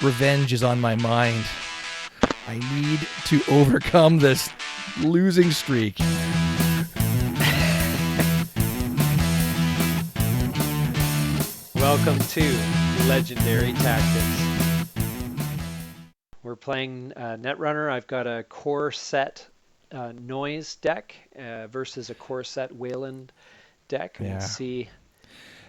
Revenge is on my mind. I need to overcome this losing streak. Welcome to Legendary Tactics. We're playing Netrunner. I've got a core set noise deck versus a core set Weyland deck. Yeah. Let's see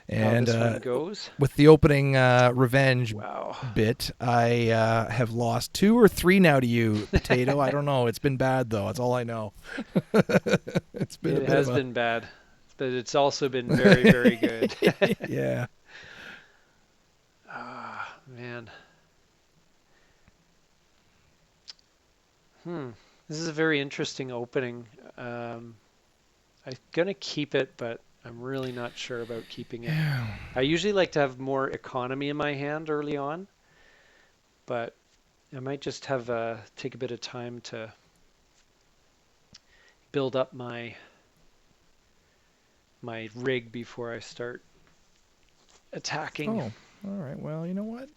And how this one goes. with the opening revenge Wow. bit, I have lost 2 or 3 now to you, Potato. I don't know. It's been bad, though. That's all I know. It's been It has been bad, but it's also been very, very good. Yeah. Ah, man. This is a very interesting opening. I'm going to keep it, but I'm really not sure about keeping it. Yeah. I usually like to have more economy in my hand early on, but I might just have take a bit of time to build up my rig before I start attacking. Oh, all right. Well, you know what?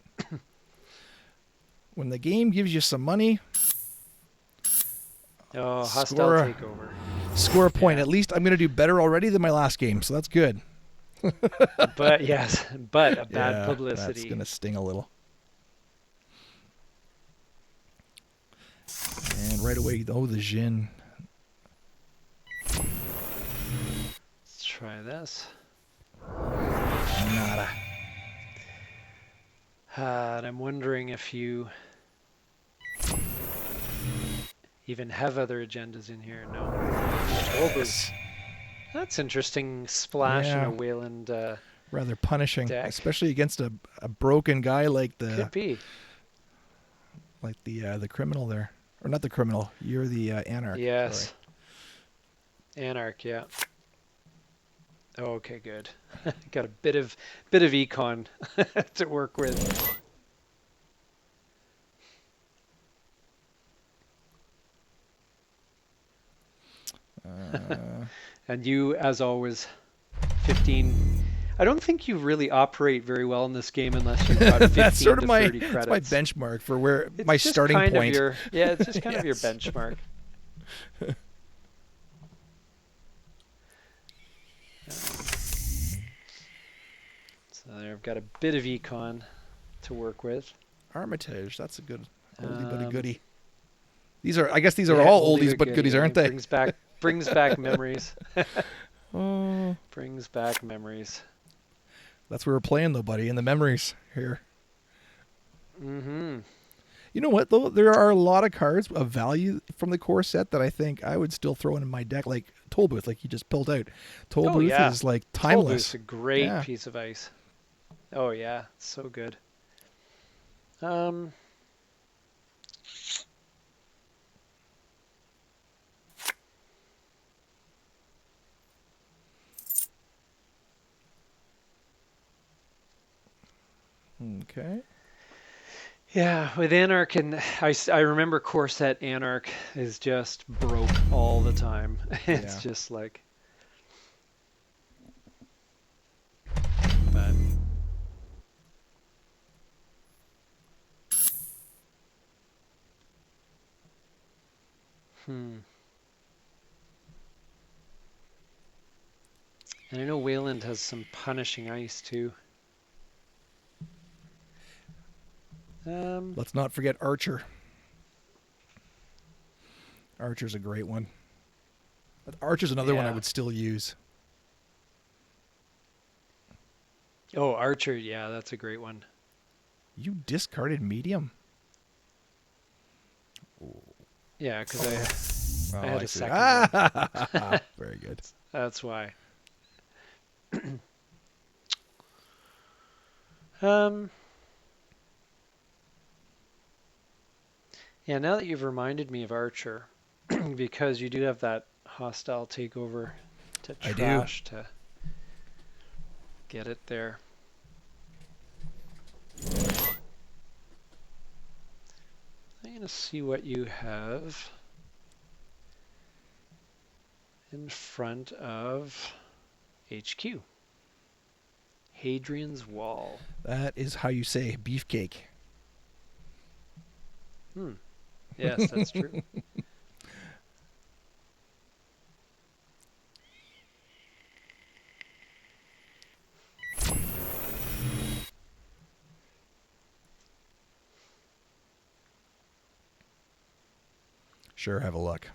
When the game gives you some money, Oh, hostile takeover. Score a point. Yeah. At least I'm going to do better already than my last game, so that's good. But yes, but a bad Yeah, publicity. That's going to sting a little. And right away, the Jin. Let's try this. Nada. And I'm wondering if you even have other agendas in here. No. Yes. That's interesting. Splash in Yeah. a Weyland Rather punishing, deck. especially against a broken guy like Could be. the criminal there, or not the criminal. You're the anarch. Yes. Sorry. Anarch, yeah. Oh, okay, good. Got a bit of econ to work with. And you, as always, 15. I don't think you really operate very well in this game unless you've got 15 That's sort of to my 30 credits. that's my benchmark for where It's my just starting kind point. Of it's just kind of your Yes. benchmark. So there, I've got a bit of econ to work with. Armitage, that's a good oldie but a goodie. I guess these Yeah, are all oldie oldies but goodies, aren't they? Brings back memories. Oh, Brings back memories. that's where we're playing though, buddy, in the memories here. Mm-hmm. You know what though? There are a lot of cards of value from the core set that I think I would still throw in my deck, like Toll Booth, like you just pulled out. Toll Booth is like timeless. Toll Booth's a great piece of ice. Oh yeah, so good. Okay. Yeah, with Anarch, and I remember core set Anarch is just broke all the time. It's just like, but and I know Weyland has some punishing ice too. Let's not forget Archer. Archer's a great one. But Archer's another one I would still use. Oh, Archer, yeah, that's a great one. You discarded medium? Yeah, because I had a second one. Very good. That's why. Yeah, now that you've reminded me of Archer, because you do have that hostile takeover to trash to get it there. I'm going to see what you have in front of HQ. Hadrian's Wall. That is how you say beefcake. Yes, that's true. Sure, have a look.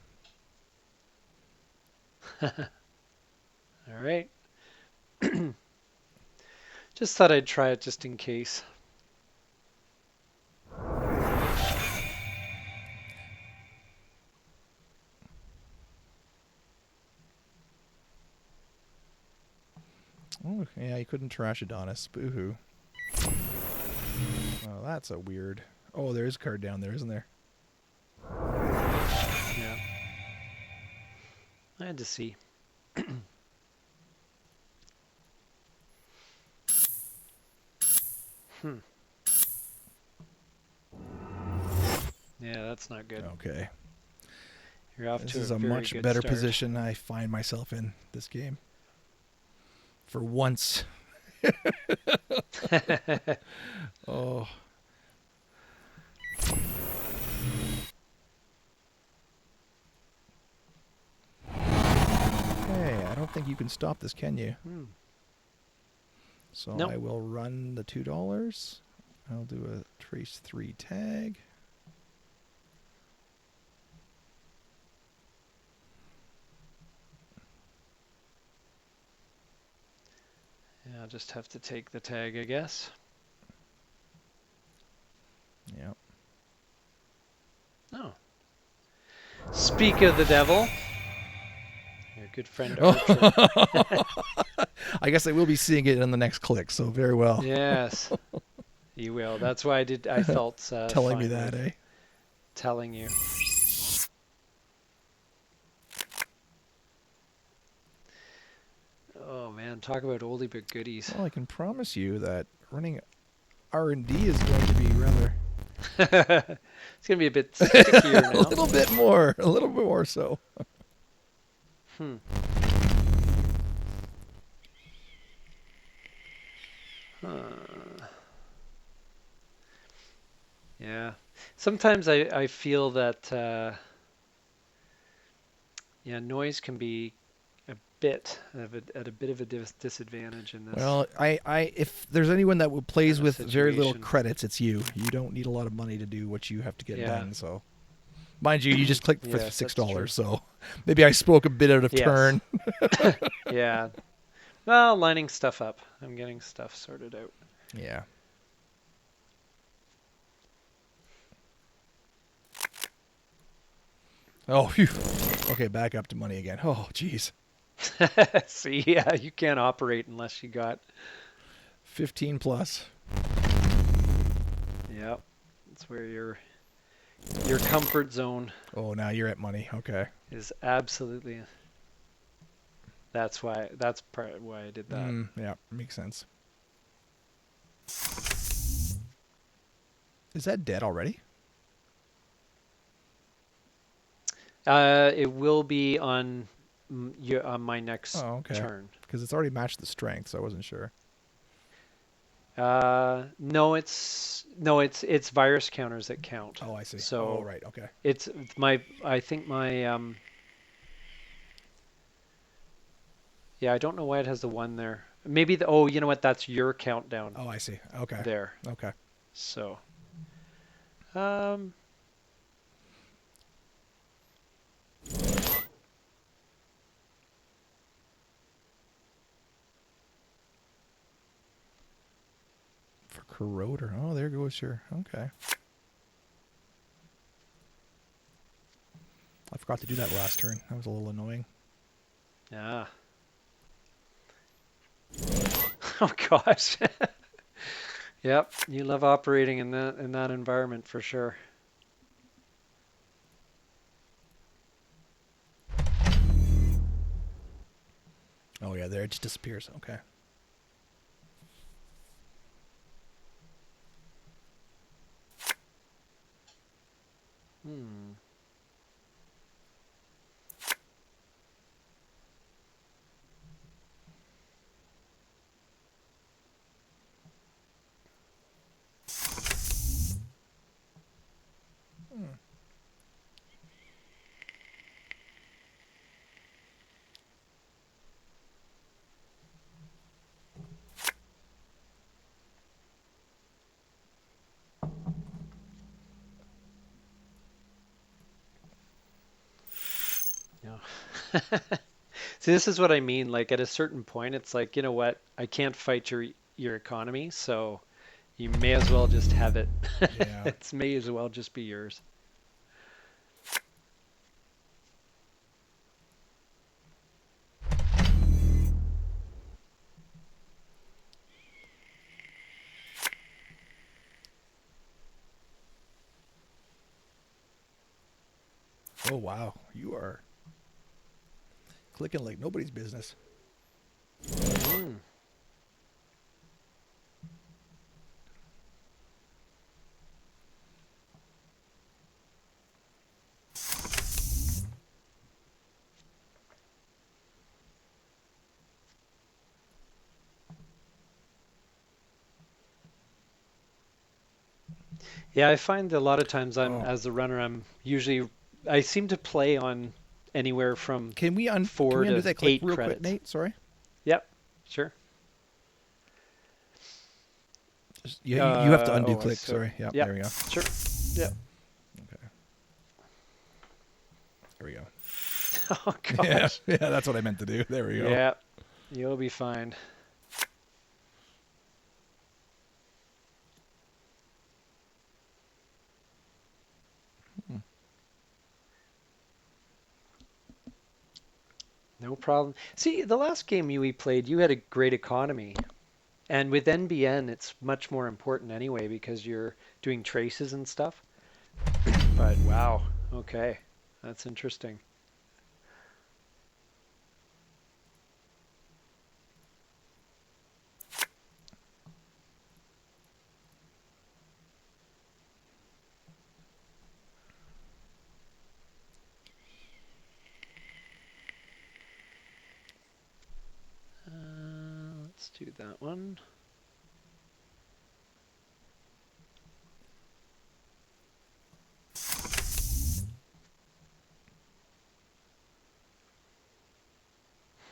All right. Just thought I'd try it just in case. Oh, yeah, you couldn't trash Adonis. Boo-hoo. Oh, that's a weird... Oh, there's a card down there, isn't there? Yeah. I had to see. Yeah, that's not good. Okay. You're off This to is a a very much good better start. position I find myself in this game. For once. Oh. Hey, I don't think you can stop this, can you? So Nope. I will run the $2. I'll do a trace 3 tag. Yeah, I'll just have to take the tag, I guess. Yep. Oh. Speak of the devil. Your good friend Archer. I guess I will be seeing it in the next click, so very well. Yes, you will. That's why I felt Telling me fine that, with eh? telling you. Oh man, talk about oldie but goodies. Well, I can promise you that running R&D is going to be rather... It's gonna be a bit stickier now. A little bit more so. Yeah. Sometimes I feel that yeah, noise can be a bit at a bit of a disadvantage in this Well, if there's anyone that plays kind of with very little situation. credits, it's you. You don't need a lot of money to do what you have to get Yeah. done. So, mind you, you just clicked for Yes, that's $6, true. so maybe I spoke a bit out of Yes. turn. Yeah. Well, lining stuff up. I'm getting stuff sorted out. Yeah. Oh, phew. Okay, back up to money again. Oh, jeez. See, yeah, you can't operate unless you got 15 plus. Yep. That's where your comfort zone Oh, now you're at money. Okay. is absolutely. That's part why I did that. Yeah, makes sense. Is that dead already? It will be on my next turn. Because it's already matched the strength, so I wasn't sure. No, it's virus counters that count. Oh, I see. So right. Okay. it's my I think my yeah, I don't know why it has the 1 there. Maybe you know what? That's your countdown. Oh, I see. Okay. There. Okay. So For corroder. Oh, there goes your... Okay. I forgot to do that last turn. That was a little annoying. yeah. Oh gosh. Yep, you love operating in that environment for sure. Oh, yeah, there it just disappears. Okay. See, this is what I mean. Like at a certain point, it's like, you know what? I can't fight your economy, so you may as well just have it. Yeah. It may as well just be yours. Oh wow, you are clicking like nobody's business. Mm. Yeah, I find a lot of times Oh, as a runner, I seem to play on anywhere from can four we undo to that click eight real quick, credits. Nate? Sorry. Yep, sure. You have to undo Oh, click. so Sorry. Yep. yep, There we go. sure. Yep. Okay. There we go. Oh Yeah. gosh. Yeah. That's what I meant to do. There we go. Yeah, you'll be fine. Hmm. No problem. See, the last game we played, you had a great economy. And with NBN, it's much more important anyway because you're doing traces and stuff. But wow, okay. That's interesting. Let's do that one.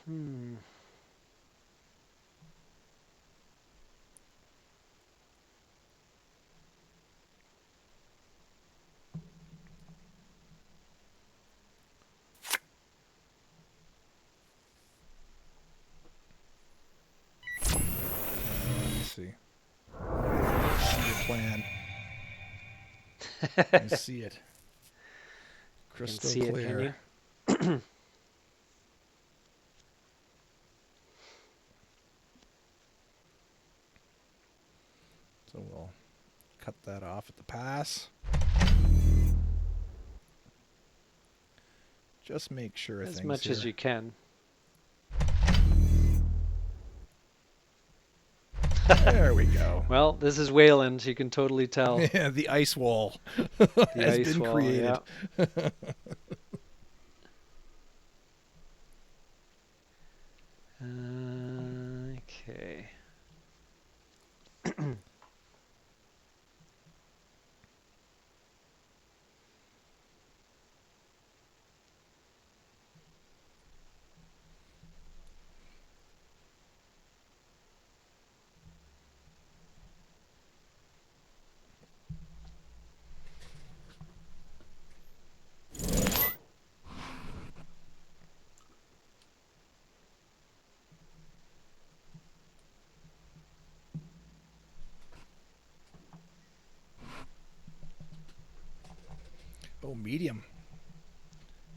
Hmm. Let's see. See your plan. I see it. You can Crystal see it, can clear. you? So we'll cut that off at the pass. Just make sure of As things much as here. you can. There we go. Well, this is Weyland, you can totally tell. Yeah, the ice wall The has ice been wall, created. yeah. Okay. Oh, medium.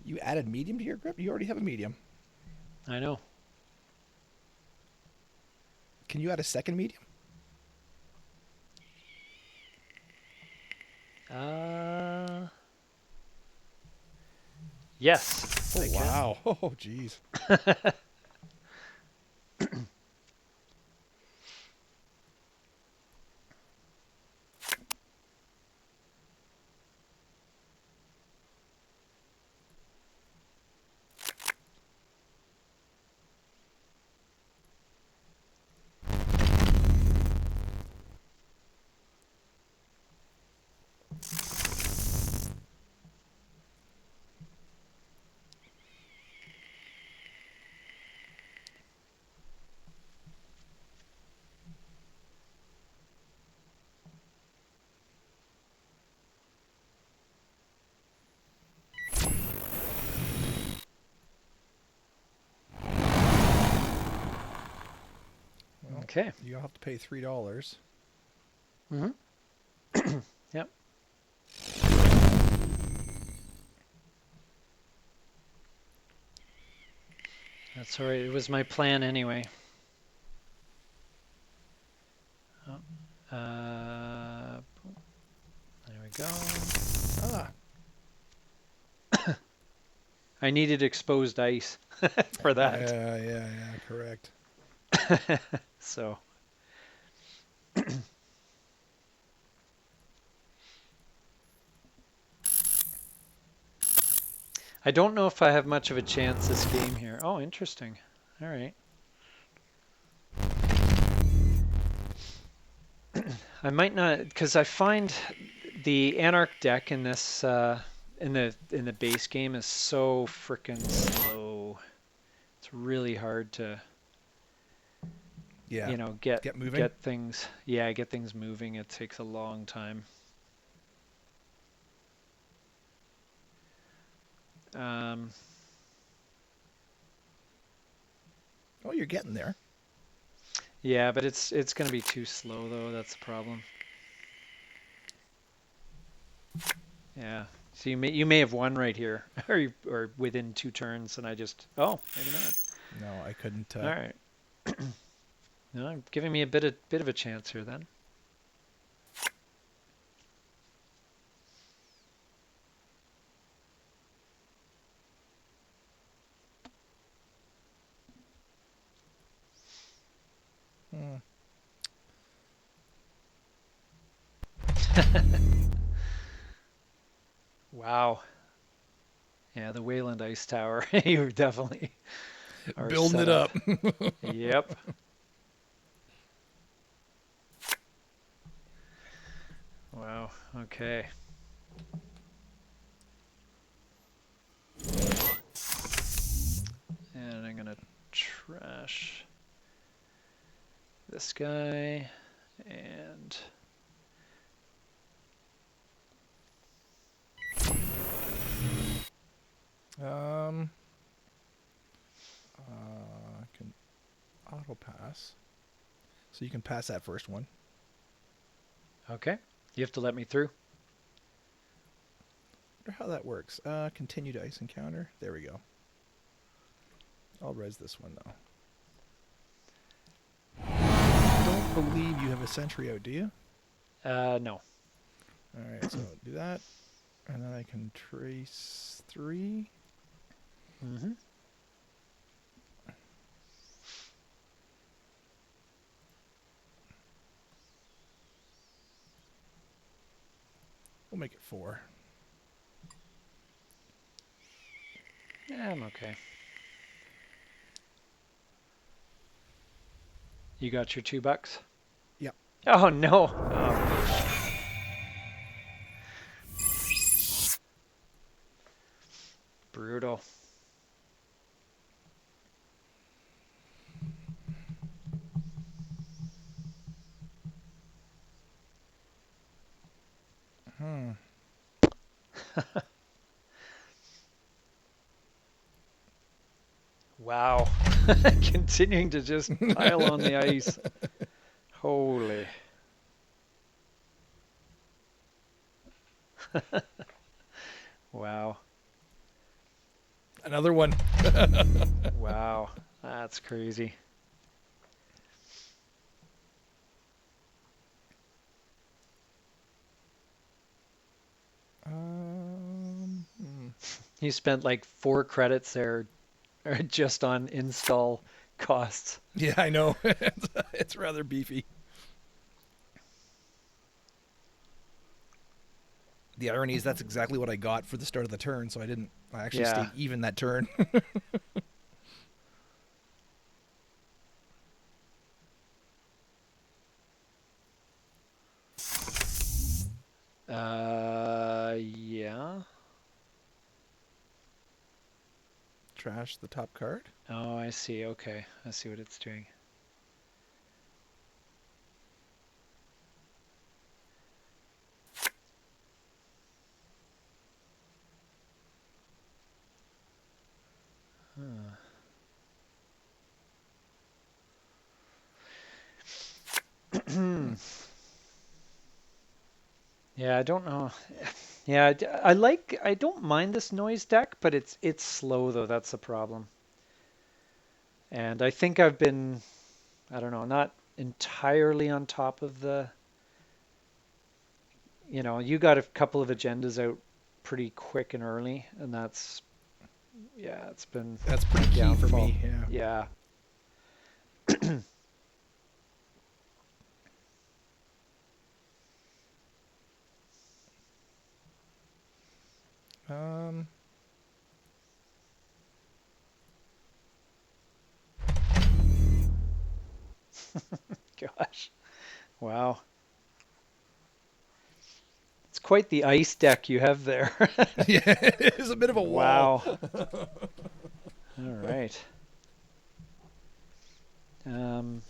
You added medium to your grip? You already have a medium. I know. Can you add a second medium? Uh, yes, Oh, I can. wow. Oh, geez. Okay. You'll have to pay $3. Mm-hmm. Yep. That's all right. It was my plan anyway. Oh, there we go. Ah. I needed exposed ice for that. Yeah, correct. So, I don't know if I have much of a chance this game here. Oh, interesting. All right. I might not, because I find the Anarch deck in this in the base game is so freaking slow. It's really hard to Yeah. get Get moving. things get things moving. It takes a long time. Um, Oh, you're getting there. yeah, but it's going to be too slow though. That's the problem. Yeah. So you may have won right here, or within 2 turns, and I just maybe not. No, I couldn't. All right. No, giving me a bit of a chance here then. Hmm. Wow. Yeah, the Weyland Ice Tower. You definitely are Building set it up. up. Yep. Wow. Okay. And I'm gonna trash this guy and I can auto pass. So you can pass that first one. okay. You have to let me through. I wonder how that works. Continue to ice encounter. There we go. I'll res this one though. I don't believe you have a sentry out, do you? No. Alright, so do that. And then I can trace 3. Mm-hmm. We'll make it 4. Yeah, I'm okay. You got your $2? Yep. Oh no. Oh. Brutal. Hmm. Wow. Continuing to just pile on the ice. Holy. Wow. Another one. Wow. That's crazy. Hmm. You spent like 4 credits there just on install costs. Yeah, I know. It's rather beefy. The irony is that's exactly what I got for the start of the turn, so I actually Yeah. stayed even that turn. Yeah. Trash the top card. Oh, I see. Okay. I see what it's doing. Huh. Yeah, I don't know. Yeah, I don't mind this noise deck, but it's slow though. That's the problem. And I think I've been, I don't know, not entirely on top of the, you got a couple of agendas out pretty quick and early, and that's, yeah, it's been That's my pretty key for downfall. me. Yeah. Yeah. Um. Gosh. Wow. It's quite the ice deck you have there. Yeah, it is a bit of a wall. Wow. All right. Um,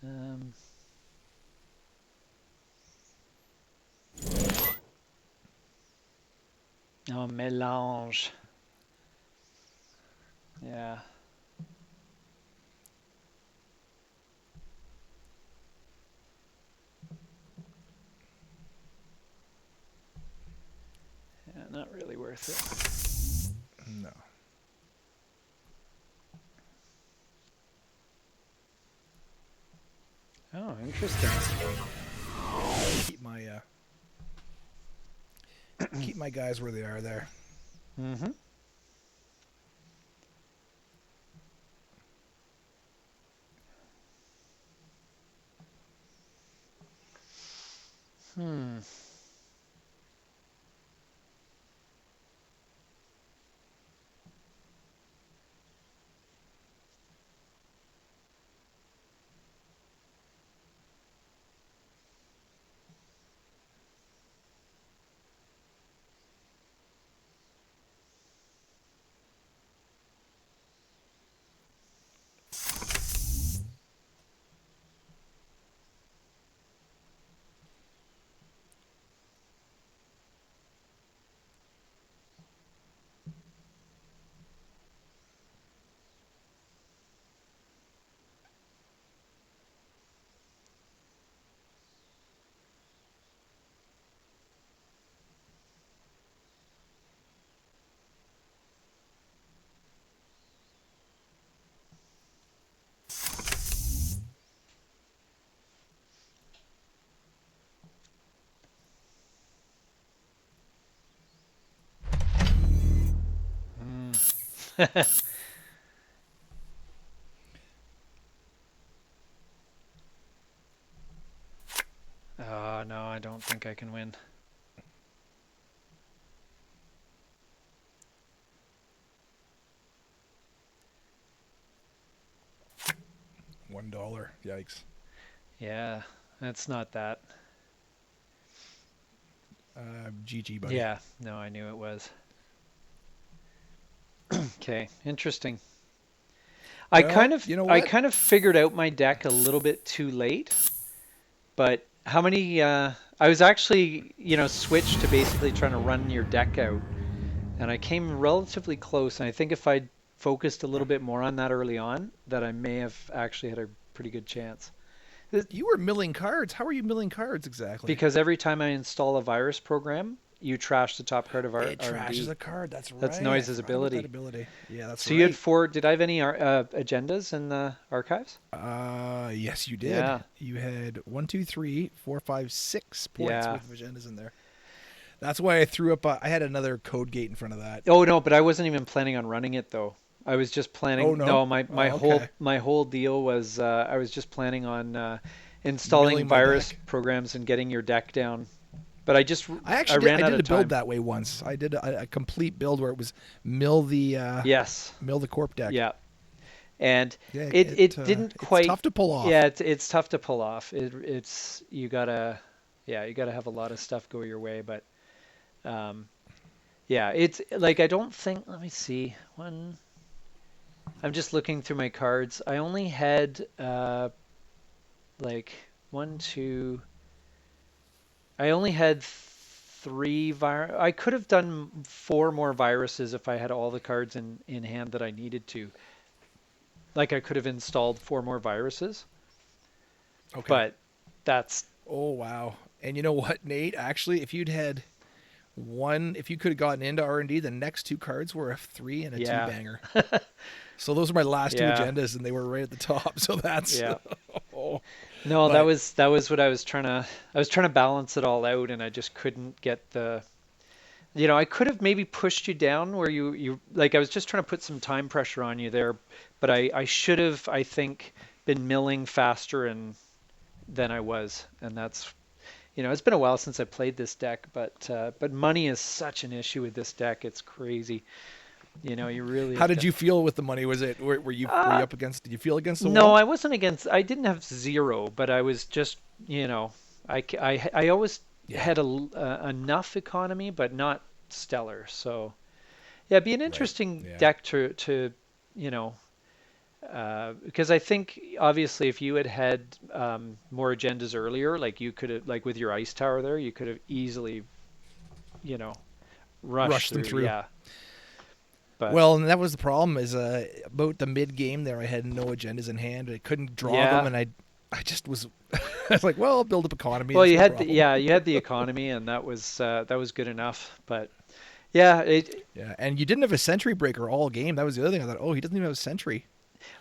um, oh, mélange. Yeah. Yeah, not really worth No. it. Oh, interesting. Keep my guys where they are there. Mm-hmm. Hmm. Mm. Oh, no, I don't think I can win. $1. Yikes. Yeah, that's not that. GG, buddy. Yeah, no, I knew it was. Okay, interesting. Well, you know I what? kind of figured out my deck a little bit too late, but how many I was actually, switched to basically trying to run your deck out, and I came relatively close, and I think if I'd focused a little bit more on that early on, that I may have actually had a pretty good chance. You were milling cards. How are you milling cards exactly? Because every time I install a virus program, you trash the top card of our It trashes R&D. a card. That's That's right. I Noise's forgot about that ability. ability. Yeah, that's So you had right. four. Did I have any agendas in the archives? Yes, you did. Yeah, You had 1, 2, 3, 4, 5, 6 points yeah. worth of agendas in there. That's why I threw up. I had another code gate in front of that. Oh no, but I wasn't even planning on running it though. I was just Oh planning. no. No, my Oh, whole okay. my whole deal was I was just planning on installing Milling my virus deck. programs and getting your deck down. But I I actually did. ran I out did of a build time. that way once. I did a complete build where it was mill the Yes, mill the corp deck. yeah, and Yeah, it didn't it's quite. tough to pull Yeah, off. it's tough to pull off. It's you gotta, yeah, you gotta have a lot of stuff go your way. But um, yeah, it's like I don't think. Let me see. I'm just looking through my cards. I only had like one, two. I only had I could have done 4 more viruses if I had all the cards in hand that I needed to. Like I could have installed 4 more viruses, Okay. but that's Oh wow. And you know what, Nate? Actually, if you could have gotten into R&D, the next two cards were a 3 and a 2 yeah, banger. So those are my last two yeah, agendas, and they were right at the top. So that's yeah. oh, No, but that was what I was trying to balance it all out, and I just couldn't get the. I could have maybe pushed you down where you like I was just trying to put some time pressure on you there, but I should have, I think, been milling faster and than I was, and that's it's been a while since I played this deck, but money is such an issue with this deck. It's crazy. You really how have did to. you feel with the money? Were you Uh, up against? Did you feel against the no, wall? I wasn't against. I didn't have zero, but I was just I always Yeah. had enough economy, but not stellar. So yeah, it'd be an Right. interesting Yeah. deck to you know because I think obviously if you had more agendas earlier, like you could have, like with your ice tower there, you could have easily you know rushed Rush them through. through. Yeah, but Well, and that was the problem is about the mid game there. I had no agendas in hand. I couldn't draw them, yeah. and I just was. I was like, well, I'll build up economy. Well, That's you no had problem. you had the economy, and that was good enough. But yeah, Yeah, and you didn't have a sentry breaker all game. That was the other thing. I thought, oh, he doesn't even have a sentry.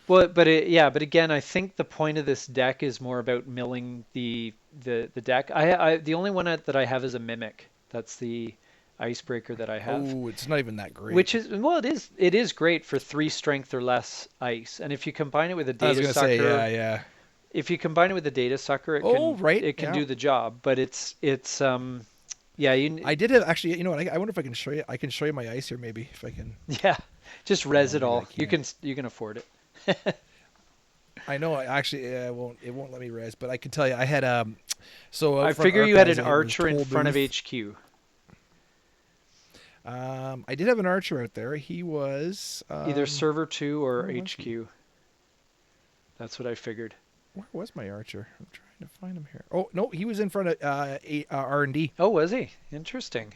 well, yeah, but again, I think the point of this deck is more about milling the deck. The only one that I have is a mimic. That's the icebreaker that I have, Oh, it's not even that great. which is well, it is great for 3 strength or less ice, and if you combine it with a I was data gonna say, yeah, sucker, yeah. if you combine it with a data sucker, Oh, right, it can yeah. do the job. But it's yeah, I did have actually. You know what? I wonder if I can show you. I can show you my ice here, maybe if I can. yeah, just res No, it maybe I all. can't. You can afford it. I know. I actually, it won't. It won't let me res, but I can tell you. I had so I out front figure you had archives. an It was archer in Toll front of Booth. HQ. I did have an archer out there. He was. Either server 2 or Where was he? HQ. That's what I figured. Where was my archer? I'm trying to find him here. Oh no, he was in front of R&D. Oh, was he? Interesting.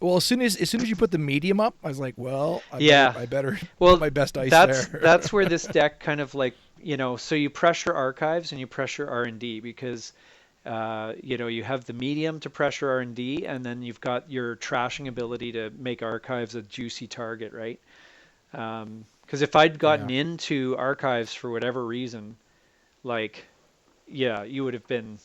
Well, as soon as you put the medium up, I was like, well, Yeah. I better put Well, my best ice there. that's where this deck kind of like, so you pressure archives and you pressure R&D because you have the medium to pressure R&D, and then you've got your trashing ability to make archives a juicy target, right? Because if I'd gotten Yeah. into archives for whatever reason, like, yeah, Oh, it would have been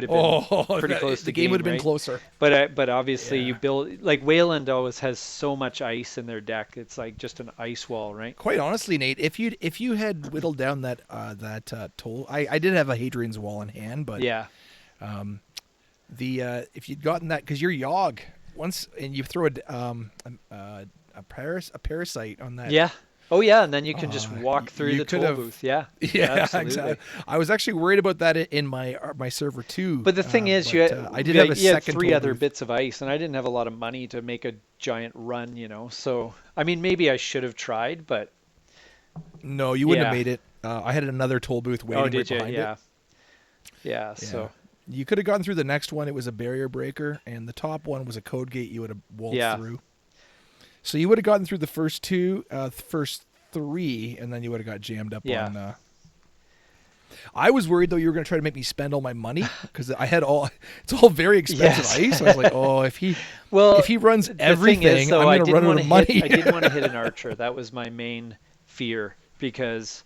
oh, pretty close the to game would game, have been right? closer. But obviously you Yeah. build like Weyland always has so much ice in their deck. It's like just an ice wall, right? Quite honestly, Nate, if you had whittled down that toll, I did have a Hadrian's Wall in hand, but Yeah. the if you'd gotten that because you're Yogg once and you throw a parasite on that. Yeah. Oh yeah, and then you can just walk through You the could toll have. booth. Yeah. Yeah, Absolutely. exactly. I was actually worried about that in my server too. But the thing is, But I did have a you had second 3 toll other booth. bits of ice, and I didn't have a lot of money to make a giant run. So, I mean, maybe I should have tried, but No, you wouldn't have yeah. made it. I had another toll booth Oh, waiting right did you? behind it. Yeah. Yeah. Yeah. So, You could have gotten through the next one. It was a barrier breaker, and the top one was a code gate you would have waltzed yeah. through. So you would have gotten through the first two, first three, and then you would have got jammed up Yeah. on. I was worried though you were going to try to make me spend all my money because I had all. It's all very expensive Yes. ice. I was like, oh, if he Well, runs the thing everything, is, though, I'm I going to didn't run out want of to money. I didn't want to hit an archer. That was my main fear because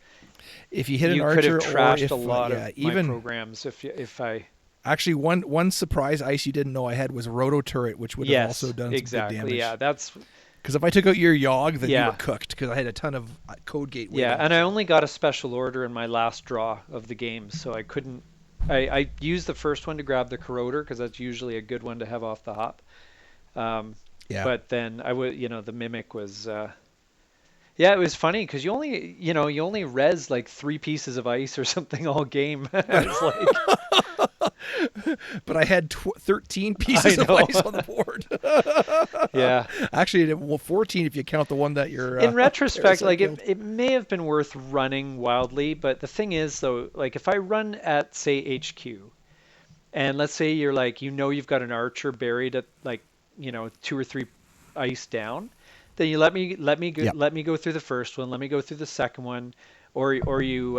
If you hit an you could have archer, or trashed if a lot yeah, of my even programs if I. actually one surprise ice you didn't know I had was roto turret, which would have also Yes, done some exactly. good damage. Yeah, that's Because if I took out your Yogg, then you yeah. were cooked. Because I had a ton of code gate Yeah, waiting. and I only got a special order in my last draw of the game, so I couldn't. I used the first one to grab the corroder because that's usually a good one to have off the hop. Yeah. But then I would, the mimic was. Yeah, it was funny because you only res like 3 pieces of ice or something all game. It's like But I had 13 I pieces of know. ice on the board. Yeah. Actually, well, 14 if you count the one that you're. In retrospect, Parasite like killed. it may have been worth running wildly, but the thing is though, like if I run at say HQ And let's say you're like, you've got an archer buried at like, 2 or 3 ice down, then you let me go through the first one, let me go through the second one, or you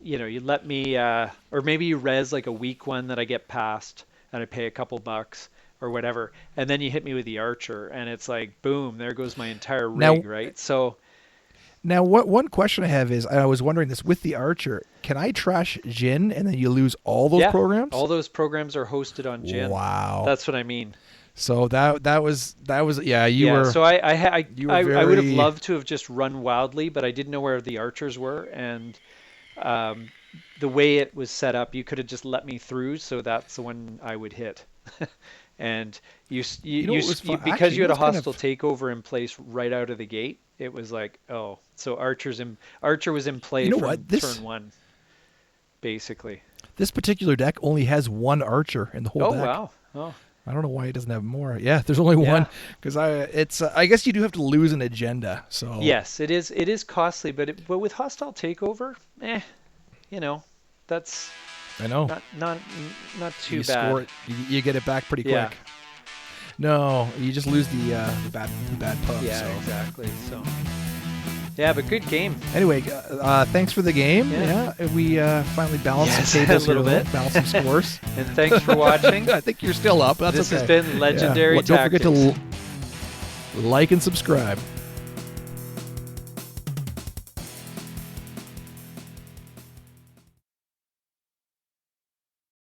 let me, or maybe you res like a weak one that I get past and I pay a couple bucks or whatever, and then you hit me with the archer, and it's like, boom, there goes my entire rig, right? So now, what one question I have is, I was wondering this with the Archer, can I trash Jin and then you lose all those programs? All those programs are hosted on Jin. Wow, that's what I mean. So that was you were. So I would have loved to have just run wildly, but I didn't know where the archers were, and the way it was set up, you could have just let me through, so that's the one I would hit. And because you had a hostile takeover in place right out of the gate, it was like, oh, so Archer was in play from turn one, basically. This particular deck only has one Archer in the whole deck. Oh wow! Oh, I don't know why it doesn't have more. Yeah, there's only one, because I guess you do have to lose an agenda. So yes, it is costly, but with hostile takeover, that's. I know. Not too you bad. Score it, you get it back pretty quick. Yeah. No, you just lose the bad pub. Yeah, so. Exactly. So. Yeah, but good game. Anyway, thanks for the game. Yeah, we finally balanced some tables a little bit, balanced some scores. And thanks for watching. I think you're still up. That's this okay. has been Legendary Tactics. Don't forget to like and subscribe.